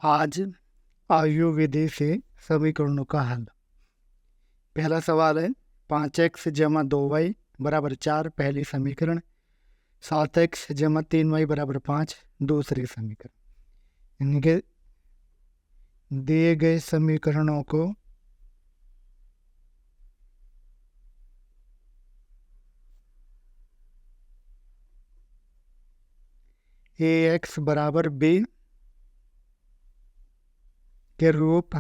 आज आयु विधि से समीकरणों का हल। पहला सवाल है 5x जमा 2y बराबर 4 पहली समीकरण, 7x जमा 3y बराबर 5 दूसरी समीकरण। इनके दिए गए समीकरणों को ax बराबर b के रूप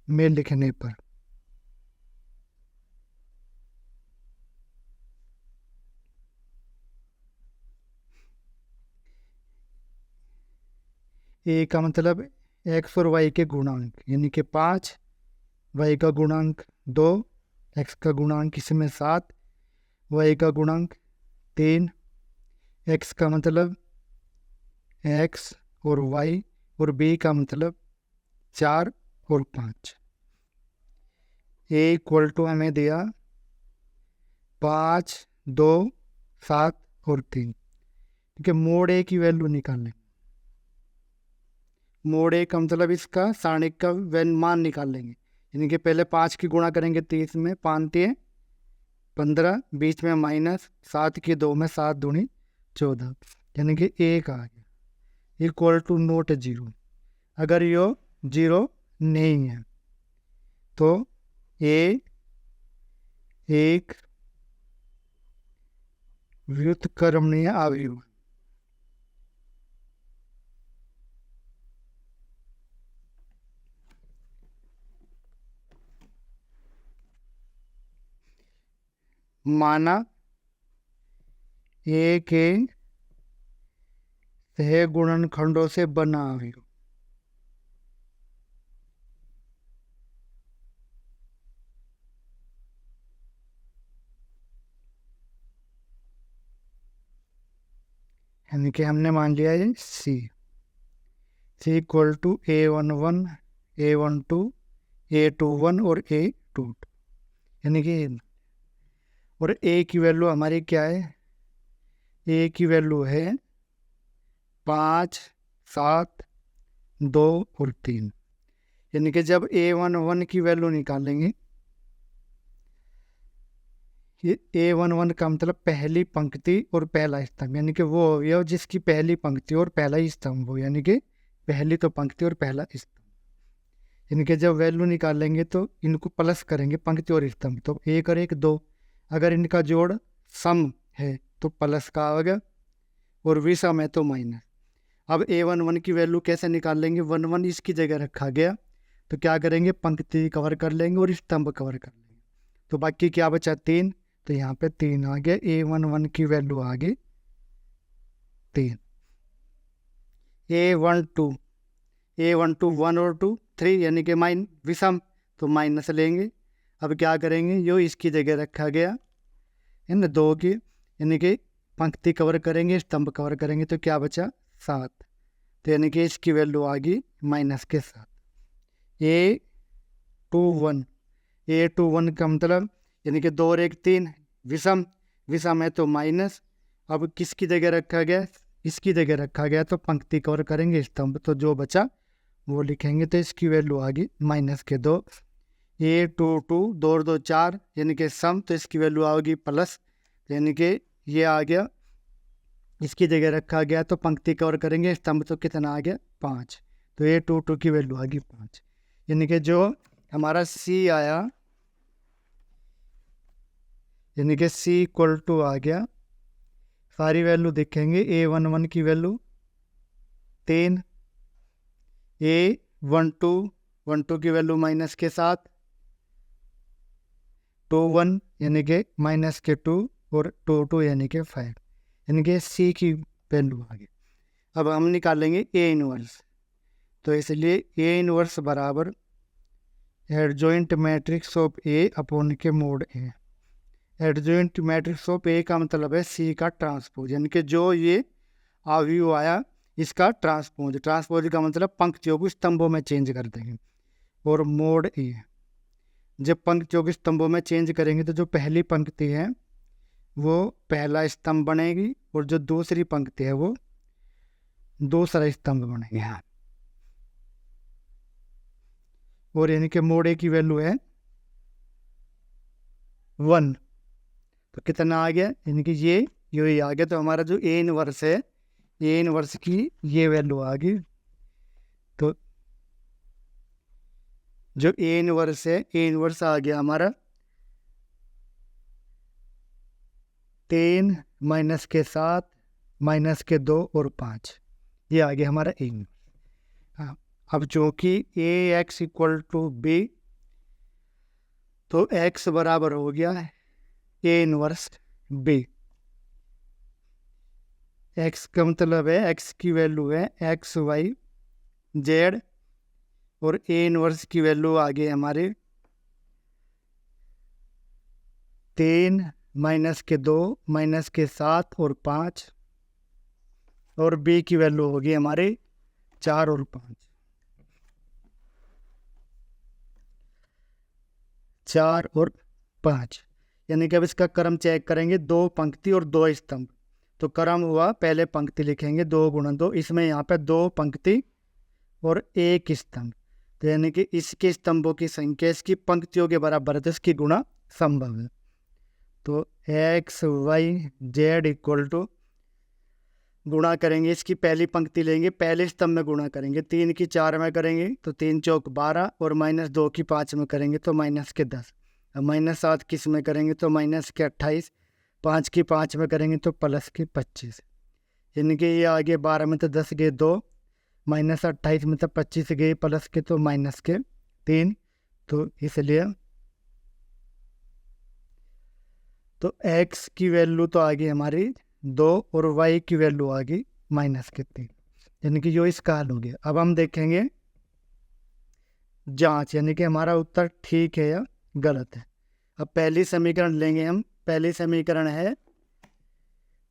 में लिखने पर ए का मतलब x और y के गुणांक, यानी कि 5, y का गुणांक 2, x का गुणांक इसमें 7, y का गुणांक 3, x का मतलब x और y, और b का मतलब 4 और 5। ए इक्वल टू हमें दिया 5, 2, 7 और 3। ठीक है, मोड ए की वैल्यू निकालने। मोड ए का मतलब इसका सारणिक का मान निकाल लेंगे, यानी कि पहले 5 की गुणा करेंगे 30 में, 5 × 15, बीच में माइनस, 7 की 2 में, 7 दूनी 14, यानी कि एक आ गया इक्वल टू नोट 0। अगर यो 0 नहीं है तो ए एक व्युत्क्रमणीय अवयव। माना ए के सह गुणनखंडों से बना अवयव। यानी कि हमने मान लिया है सी equal to A11, A12, A21 और A22, यानी कि और ए की वैल्यू हमारी क्या है? ए की वैल्यू है 5, 7, 2 और 3, यानी कि जब A11 की वैल्यू निकालेंगे, ये A11 का मतलब पहली पंक्ति और पहला स्तंभ, यानी कि वो अवयव जिसकी पहली पंक्ति और पहला स्तंभ हो, यानी कि पहली तो पंक्ति और पहला स्तंभ। यानी कि जब वैल्यू निकालेंगे तो इनको प्लस करेंगे, पंक्ति और स्तंभ, तो 1 और 1 2। अगर इनका जोड़ सम है तो प्लस का आएगा, और विषम है तो माइनस। अब A11 की वैल्यू कैसे निकाल लेंगे? 11 इसकी जगह रखा गया, तो क्या करेंगे? पंक्ति कवर कर लेंगे और स्तंभ कवर कर लेंगे, तो बाकी क्या बचा? 3, तो यहाँ पे 3 आ गया। A11 की वैल्यू आ गई 3। A12 1 और 2 3, यानी कि विषम, तो माइनस लेंगे। अब क्या करेंगे? यो इसकी जगह रखा गया इन 2 की, यानी कि पंक्ति कवर करेंगे, स्तंभ कवर करेंगे, तो क्या बचा? 7, तो यानी कि इसकी वैल्यू आ गई माइनस के साथ। A21 का मतलब यानी कि 2 और 1 3, विषम है तो माइनस। अब किसकी जगह रखा गया? इसकी जगह रखा गया, तो पंक्ति कवर करेंगे, स्तंभ, तो जो बचा वो लिखेंगे, तो इसकी वैल्यू आ गई माइनस के 2। A22 2 और 2 4, यानी कि सम, तो इसकी वैल्यू आओगी प्लस, यानी कि ये आ गया, इसकी जगह रखा गया, तो पंक्ति कवर करेंगे, स्तंभ, तो कितना आ गया? 5, तो A22 की वैल्यू आ गई 5, यानी कि जो हमारा C आया, यानी कि C इक्वल टू आ गया, सारी वैल्यू देखेंगे। A11 की वैल्यू 3, A12 की वैल्यू माइनस के 7, 21 यानी कि माइनस के 2, और 22 यानी कि 5, यानी कि C की वैल्यू आ गई। अब हम निकालेंगे A इनवर्स, तो इसलिए A इनवर्स बराबर adjoint matrix of A upon के mod A। Adjoint matrix of A का मतलब है C का ट्रांसपोज, यानी कि जो ये अवयव आया इसका ट्रांसपोज का मतलब पंक्तियों को स्तंभों में चेंज कर देंगे। और मोड A, जब पंक्तियों को स्तंभों में चेंज करेंगे तो जो पहली पंक्ति है वो पहला स्तंभ बनेगी, और जो दूसरी पंक्ति है वो दूसरा स्तंभ बनेगी। और यानी कि मोड ए की वैल्यू है 1। तो कितना आ गया, यानी कि ये आ गया। तो हमारा जो ए इनवर्स है, ए इनवर्स की ये वैल्यू आ गई। तो जो ए इनवर्स है, ए इनवर्स आ गया हमारा 3 माइनस के 7 माइनस के 2 और 5, ये आ गया हमारा ए इनवर्स। हाँ, अब चूंकि ए एक्स इक्वल टू बी, तो एक्स बराबर हो गया ए इनवर्स बी। एक्स का मतलब है, एक्स की वैल्यू है एक्स वाई जेड, और ए इनवर्स की वैल्यू आ गई हमारे 3 माइनस के 2 माइनस के 7 और 5, और बी की वैल्यू होगी हमारे 4 और 5। 4 और 5, यानी कि अब इसका क्रम चेक करेंगे, 2 पंक्ति और 2 स्तंभ। तो क्रम हुआ, पहले पंक्ति लिखेंगे 2 गुणा 2, इसमें यहाँ पे 2 पंक्ति और 1 स्तंभ। तो यानी कि इसके स्तंभों की संख्या इसकी पंक्तियों के बराबर है, तो इसकी गुणा संभव है। तो x y z equal to, गुणा करेंगे, इसकी पहली पंक्ति लेंगे, पहले स्तंभ में गुणा करेंगे, 3 की 4 में करेंगे तो 3 चौक 12, और माइनस 2 की 5 में करेंगे तो माइनस के 10, अब माइनस 7 किस में करेंगे तो माइनस के 28, 5 की 5 में करेंगे तो प्लस के 25। यानी कि ये आगे 12 में तो 10 गए 2, माइनस 28 में तो 25 गए प्लस के तो माइनस के 3। तो इसलिए तो x की वैल्यू तो आ गई हमारी 2 और y की वैल्यू आ गई माइनस के 3, यानी कि जो इसका हल हो गया। अब हम देखेंगे जांच, यानी कि हमारा उत्तर ठीक है या गलत है। अब पहली समीकरण लेंगे हम, पहली समीकरण है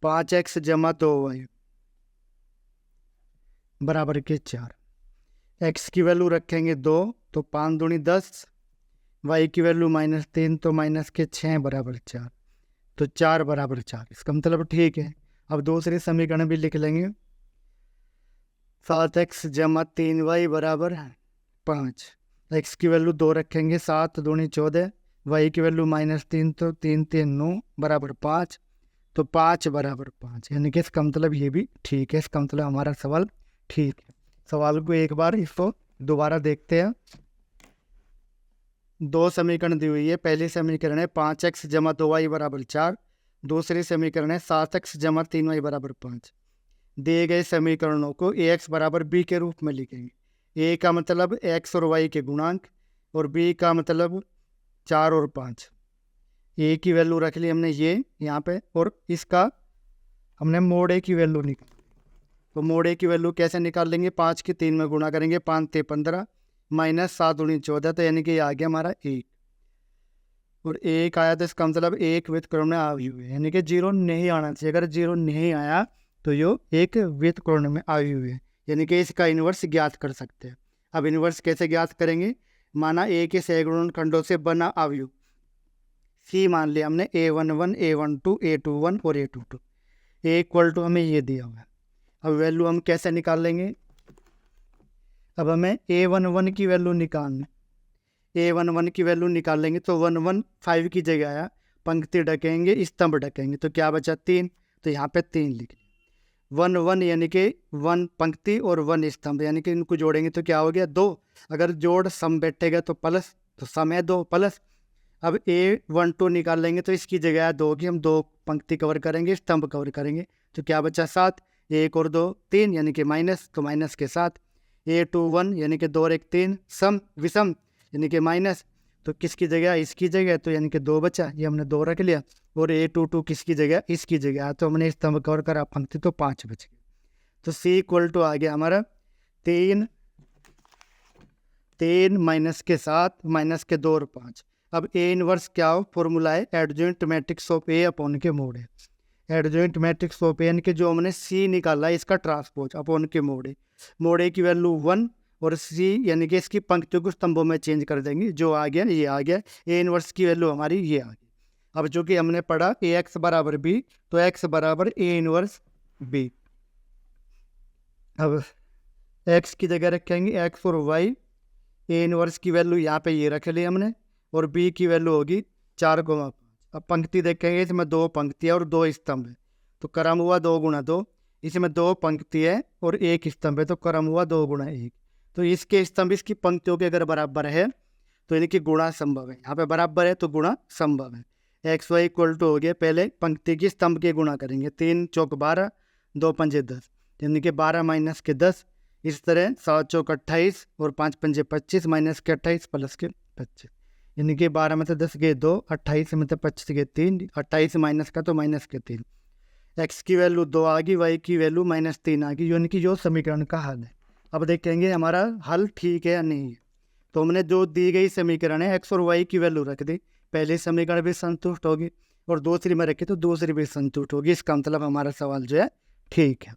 5x जमा 2y बराबर के 4। x की वैल्यू रखेंगे 2, तो 5 दूनी 10, y की वैल्यू माइनस 3, तो माइनस के 6 बराबर 4, तो 4 बराबर 4, इसका मतलब ठीक है। अब दूसरी समीकरण भी लिख लेंगे, 7x जमा 3y बराबर 5। x की वैल्यू 2 रखेंगे, 7 दूनी 14, y की वैल्यू माइनस 3, तो 3 3 9 बराबर 5, तो 5 बराबर 5, यानी कि इसका मतलब ये भी ठीक है। इसका मतलब हमारा सवाल ठीक है। सवाल को एक बार इसको दोबारा देखते हैं। 2 समीकरण दी हुई है, पहली समीकरण है 5x जमा 2y बराबर 4, दूसरी समीकरण है 7x जमा 3y बराबर 5। दिए गए समीकरणों को ax बराबर b के रूप में लिखेंगे। a का मतलब x और y के गुणांक, और b का मतलब 4 और 5। a की वैल्यू रख ली हमने ये यहाँ पे, और इसका हमने मोड a की वैल्यू निकाली। तो मोड a की वैल्यू कैसे निकाल लेंगे, 5 की 3 में गुणा करेंगे, 5 ते 15 माइनस 7 दूनी 14, तो यानी कि ये आ गया हमारा 1, और 1 आया तो इसका मतलब 1 व्युत्क्रम में अवयव है, यानी कि 0 नहीं आना चाहिए। अगर 0 नहीं आया तो यो एक व्युत्क्रम में अवयव है, यानी कि इसका इन्वर्स ज्ञात कर सकते हैं। अब इन्वर्स कैसे ज्ञात करेंगे, माना a के सहगुणन खंडों से बना अवयव c मान लिया हमने, a11 a12 a21 और a22, a इक्वल टू हमें ये दिया हुआ है। अब वैल्यू हम कैसे निकाल लेंगे, अब हमें a11 की वैल्यू निकालना, a11 की वैल्यू निकाल लेंगे तो 115 की जगह आया, पंक्ति ढकेंगे स्तंभ ढकेंगे, तो क्या बचा 3, तो यहाँ पे 3 लिख 1 1, यानी कि 1 पंक्ति और 1 स्तंभ, यानी कि इनको जोड़ेंगे तो क्या हो गया 2। अगर जोड़ सम बैठेगा तो प्लस, तो सम है 2 प्लस। अब a12 निकाल लेंगे तो इसकी जगह 2 की, हम 2 पंक्ति कवर करेंगे स्तंभ कवर करेंगे, तो क्या बचा 7, 1 और 2 3, यानी कि माइनस, तो माइनस के 7। a21 यानी कि 2 और 1 3, सम विषम यानी कि माइनस, तो किसकी जगह इसकी जगह, तो यानी कि 2 बचा, ये हमने 2 रख लिया। और a22 किसकी जगह इसकी जगह, तो हमने स्तंभ कवर करा पंक्ति, तो 5 बच गए। तो c इक्वल टू आ गया हमारा 3 माइनस के 7 माइनस के 2 और 5। अब a इनवर्स क्या हो, फॉर्मूला है adjoint matrix of a upon के मोड है। एडजॉइंट मैट्रिक्स ऑफ a, यानी कि जो हमने c निकाला है इसका ट्रांसपोज अपॉन के मोड है। मोड a की वैल्यू 1 और c यानी कि इसकी पंक्तियों को स्तंभों में चेंज कर देंगे, जो आ गया ये आ गया। a इनवर्स की वैल्यू हमारी ये आ गई। अब जो कि हमने पढ़ा ax बराबर b, तो x बराबर a इनवर्स b। अब x की जगह रखेंगे x और y, ए इनवर्स की वैल्यू यहाँ पे ये रख ली हमने और बी की वैल्यू होगी 4,5। अब पंक्ति देखेंगे, इसमें 2 पंक्ति है और 2 स्तंभ है, तो क्रम हुआ 2 गुणा 2। इसमें 2 पंक्ति है और 1 स्तंभ है, तो क्रम हुआ 2 गुणा 1। तो इसके स्तंभ इसकी पंक्तियों के अगर बराबर है तो इनकी गुणा संभव है। यहाँ पे बराबर है तो गुणा संभव है। एक्स वाई इक्वल टू हो गया, पहले पंक्ति की स्तंभ के गुणा करेंगे, 3 चौक 12, 2 पंजे 10, यानी कि 12 माइनस के 10। इस तरह 7 चौक 28 और 5 पंजे 25 माइनस के 28 प्लस के 25, यानी कि 12 में से 10 गए 2, 28 में से 25 गए 3, 28 माइनस का तो माइनस के 3। एक्स की वैल्यू 2 आ गई, वाई की वैल्यू -3 आ गई, यानी कि जो समीकरण का हल है। अब देखेंगे हमारा हल ठीक है या नहीं है। तो हमने जो दी गई समीकरण है एक्स और वाई की वैल्यू रख दी, पहले समीकरण भी संतुष्ट होगी और दूसरी में रखी तो दूसरी भी संतुष्ट होगी। इसका मतलब हमारा सवाल जो है ठीक है।